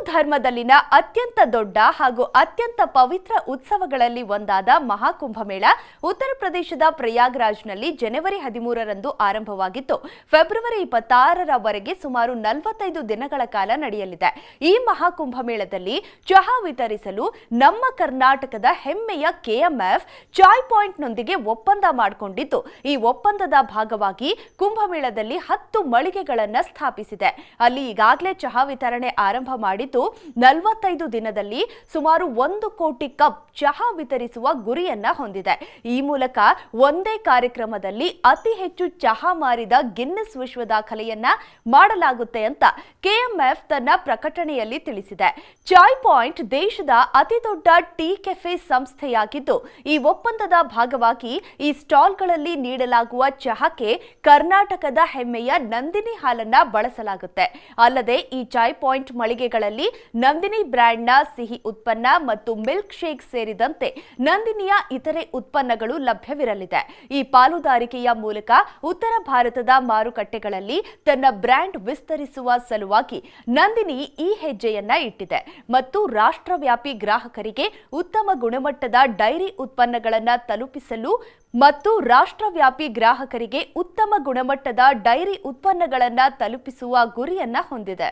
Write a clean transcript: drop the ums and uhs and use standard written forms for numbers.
ಧರ್ಮದಲ್ಲಿನ ಅತ್ಯಂತ ದೊಡ್ಡ ಹಾಗೂ ಅತ್ಯಂತ ಪವಿತ್ರ ಉತ್ಸವಗಳಲ್ಲಿ ಒಂದಾದ ಮಹಾಕುಂಭಮೇಳ ಉತ್ತರ ಪ್ರದೇಶದ ಪ್ರಯಾಗ್ರಾಜ್ನಲ್ಲಿ ಜನವರಿ 13ರಂದು ಆರಂಭವಾಗಿದ್ದು ಫೆಬ್ರವರಿ 26ರವರೆಗೆ ಸುಮಾರು 45 ದಿನಗಳ ಕಾಲ ನಡೆಯಲಿದೆ. ಈ ಮಹಾಕುಂಭಮೇಳದಲ್ಲಿ ಚಹಾ ವಿತರಿಸಲು ನಮ್ಮ ಕರ್ನಾಟಕದ ಹೆಮ್ಮೆಯ ಕೆಎಂಎಫ್ ಚಾಯ್ ಪಾಯಿಂಟ್ನೊಂದಿಗೆ ಒಪ್ಪಂದ ಮಾಡಿಕೊಂಡಿದ್ದು, ಈ ಒಪ್ಪಂದದ ಭಾಗವಾಗಿ ಕುಂಭಮೇಳದಲ್ಲಿ 10 ಮಳಿಗೆಗಳನ್ನು ಸ್ಥಾಪಿಸಿದೆ. ಅಲ್ಲಿ ಈಗಾಗಲೇ ಚಹಾ ವಿತರಣೆ ಆರಂಭ ಮಾಡಿದ್ದು 45 ದಿನದಲ್ಲಿ ಸುಮಾರು 1 ಕೋಟಿ ಕಪ್ ಚಹಾ ವಿತರಿಸುವ ಗುರಿಯನ್ನ ಹೊಂದಿದೆ. ಈ ಮೂಲಕ ಒಂದೇ ಕಾರ್ಯಕ್ರಮದಲ್ಲಿ ಅತಿ ಹೆಚ್ಚು ಚಹಾ ಮಾರಿದ ಗಿನ್ನೆಸ್ ವಿಶ್ವ ದಾಖಲೆಯನ್ನ ಮಾಡಲಾಗುತ್ತೆ ಅಂತ ಕೆಎಂಎಫ್ ತನ್ನ ಪ್ರಕಟಣೆಯಲ್ಲಿ ತಿಳಿಸಿದೆ. ಚಾಯ್ ಪಾಯಿಂಟ್ ದೇಶದ ಅತಿದೊಡ್ಡ ಟೀ ಕೆಫೆ ಸಂಸ್ಥೆಯಾಗಿದ್ದು, ಈ ಒಪ್ಪಂದದ ಭಾಗವಾಗಿ ಈ ಸ್ಟಾಲ್ಗಳಲ್ಲಿ ನೀಡಲಾಗುವ ಚಹಾಕ್ಕೆ ಕರ್ನಾಟಕದ ಹೆಮ್ಮೆಯ ನಂದಿನಿ ಹಾಲನ್ನ ಬಳಸಲಾಗುತ್ತೆ. ಅಲ್ಲದೆ ಈ ಚಾಯ್ ಪಾಯಿಂಟ್ ಮಳಿಗೆಗಳಲ್ಲಿ ನಂದಿನಿ ಬ್ರ್ಯಾಂಡ್ನ ಸಿಹಿ ಉತ್ಪನ್ನ ಮತ್ತು ಮಿಲ್ಕ್ ಶೇಕ್ ಸೇರಿದಂತೆ ನಂದಿನಿಯ ಇತರೆ ಉತ್ಪನ್ನಗಳು ಲಭ್ಯವಿರಲಿದೆ. ಈ ಪಾಲುದಾರಿಕೆಯ ಮೂಲಕ ಉತ್ತರ ಭಾರತದ ಮಾರುಕಟ್ಟೆಗಳಲ್ಲಿ ತನ್ನ ಬ್ರ್ಯಾಂಡ್ ವಿಸ್ತರಿಸುವ ಸಲುವಾಗಿ ನಂದಿನಿ ಈ ಹೆಜ್ಜೆಯನ್ನ ಇಟ್ಟಿದೆ ಮತ್ತು ರಾಷ್ಟ್ರವ್ಯಾಪಿ ಗ್ರಾಹಕರಿಗೆ ಉತ್ತಮ ಗುಣಮಟ್ಟದ ಡೈರಿ ಉತ್ಪನ್ನಗಳನ್ನು ತಲುಪಿಸುವ ಗುರಿಯನ್ನ ಹೊಂದಿದೆ.